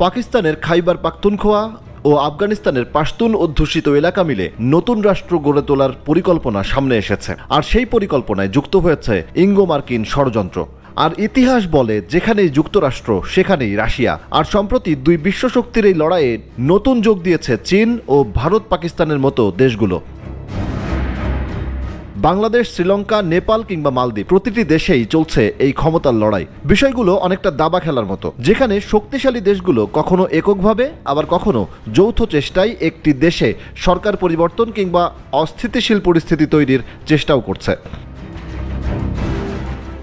পাকিস্তানের খাইবার পাখতুনখোয়া ও আফগানিস্তানের পাশতুন অধ্যুষিত এলাকা মিলে নতুন রাষ্ট্র গড়ে তোলার পরিকল্পনা সামনে এসেছে। আর সেই পরিকল্পনায় যুক্ত হয়েছে ইঙ্গো মার্কিন ষড়যন্ত্র। আর ইতিহাস বলে, যেখানেই যুক্তরাষ্ট্র সেখানেই রাশিয়া। আর সম্প্রতি দুই বিশ্বশক্তির এই লড়াইয়ে নতুন যোগ দিয়েছে চীন ও ভারত পাকিস্তানের মতো দেশগুলো। বাংলাদেশ, শ্রীলঙ্কা, নেপাল কিংবা মালদ্বীপ, প্রতিটি দেশেই চলছে এই ক্ষমতার লড়াই। বিষয়গুলো অনেকটা দাবা খেলার মতো, যেখানে শক্তিশালী দেশগুলো কখনো এককভাবে আবার কখনো যৌথ চেষ্টায় একটি দেশে সরকার পরিবর্তন কিংবা অস্থিতিশীল পরিস্থিতি তৈরির চেষ্টাও করছে।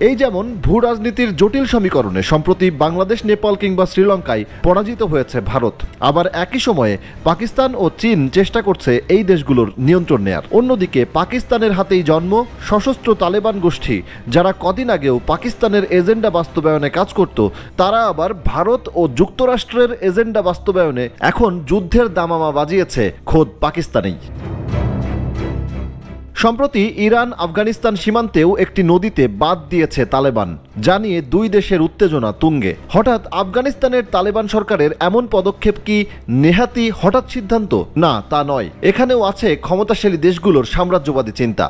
এই যেমন ভূ রাজনীতির জটিল সমীকরণে সম্প্রতি বাংলাদেশ, নেপাল কিংবা শ্রীলঙ্কায় পরাজিত হয়েছে ভারত। আবার একই সময়ে পাকিস্তান ও চীন চেষ্টা করছে এই দেশগুলোর নিয়ন্ত্রণ নেয়ার। অন্যদিকে পাকিস্তানের হাতেই জন্ম সশস্ত্র তালেবান গোষ্ঠী, যারা কদিন আগেও পাকিস্তানের এজেন্ডা বাস্তবায়নে কাজ করত, তারা আবার ভারত ও যুক্তরাষ্ট্রের এজেন্ডা বাস্তবায়নে এখন যুদ্ধের দামামা বাজিয়েছে খোদ পাকিস্তানেই। সম্প্রতি ইরান আফগানিস্তান সীমান্তেও একটি নদীতে বাঁধ দিয়েছে তালেবান, যা নিয়ে দুই দেশের উত্তেজনা তুঙ্গে। হঠাৎ আফগানিস্তানের তালেবান সরকারের এমন পদক্ষেপ কি নেহাতি হঠাৎ সিদ্ধান্ত? না, তা নয়। এখানেও আছে ক্ষমতাশালী দেশগুলোর সাম্রাজ্যবাদী চিন্তা।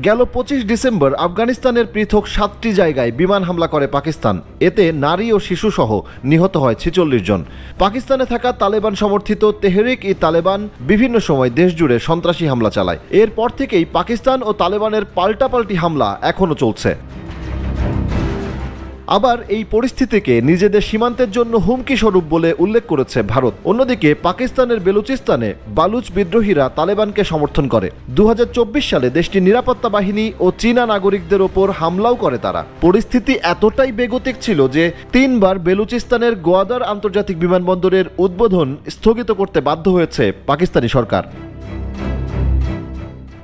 গেল 25 ডিসেম্বর আফগানিস্তানের পৃথক 7টি জায়গায় বিমান হামলা করে পাকিস্তান। এতে নারী ও শিশুসহ নিহত হয় 46 জন। পাকিস্তানে থাকা তালেবান সমর্থিত তেহরিক-ই-তালেবান বিভিন্ন সময় দেশজুড়ে সন্ত্রাসী হামলা চালায়। এরপর থেকেই পাকিস্তান ও তালেবানের পাল্টাপাল্টি হামলা এখনও চলছে। আবার এই পরিস্থিতিকে নিজেদের সীমান্তের জন্য হুমকি স্বরূপ বলে উল্লেখ করেছে ভারত। অন্যদিকে পাকিস্তানের বেলুচিস্তানে বালুচ বিদ্রোহীরা তালেবানকে সমর্থন করে। 2024 সালে দেশটির নিরাপত্তা বাহিনী ও চীনা নাগরিকদের ওপর হামলাও করে তারা। পরিস্থিতি এতটাই বেগতিক ছিল যে 3 বার বেলুচিস্তানের গোয়াদার আন্তর্জাতিক বিমানবন্দরের উদ্বোধন স্থগিত করতে বাধ্য হয়েছে পাকিস্তানি সরকার।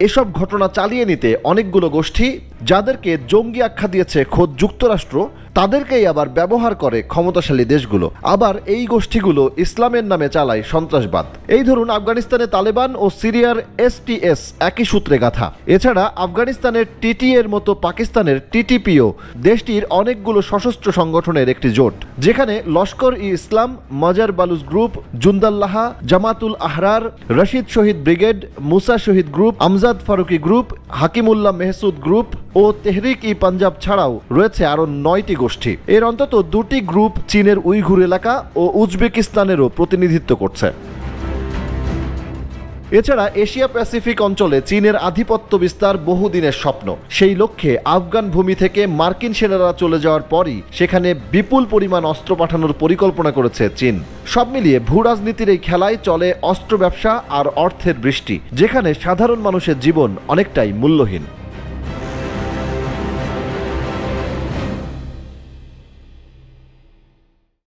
এসব ঘটনা চালিয়ে নিতে অনেকগুলো গোষ্ঠী, যাদেরকে জঙ্গি আখ্যা দিয়েছে খোদ যুক্তরাষ্ট্র, তাদেরকেই আবার ব্যবহার করে ক্ষমতাশালী দেশগুলো। আবার এই গোষ্ঠীগুলো ইসলামের নামে চালায় সন্ত্রাসবাদ। এই ধরুন আফগানিস্তানে তালেবান ও সিরিয়ার STS একই সূত্রে গাঁথা। এছাড়া আফগানিস্তানের TT এর মতো পাকিস্তানের TTPও দেশটির অনেকগুলো সশস্ত্র সংগঠনের একটি জোট, যেখানে Lashkar-e-Islam, Mazar Baloch group, Jundallah, Jamaatul Ahrar, Rashid Shahid brigade, Musa Shahid group, Amjad Farooqui group, Hakimullah Mehsud group ও তেহরিক-ই-পাঞ্জাব ছাড়াও রয়েছে আরও 9টি গোষ্ঠী। এর অন্তত 2টি গ্রুপ চীনের উইঘুর এলাকা ও উজবেকিস্তানেরও প্রতিনিধিত্ব করছে। এছাড়া এশিয়া প্যাসিফিক অঞ্চলে চীনের আধিপত্য বিস্তার বহুদিনের স্বপ্ন। সেই লক্ষ্যে আফগান ভূমি থেকে মার্কিন সেনারা চলে যাওয়ার পরই সেখানে বিপুল পরিমাণ অস্ত্র পাঠানোর পরিকল্পনা করেছে চীন। সব মিলিয়ে ভূ রাজনীতির এই খেলায় চলে অস্ত্র ব্যবসা আর অর্থের বৃষ্টি, যেখানে সাধারণ মানুষের জীবন অনেকটাই মূল্যহীন।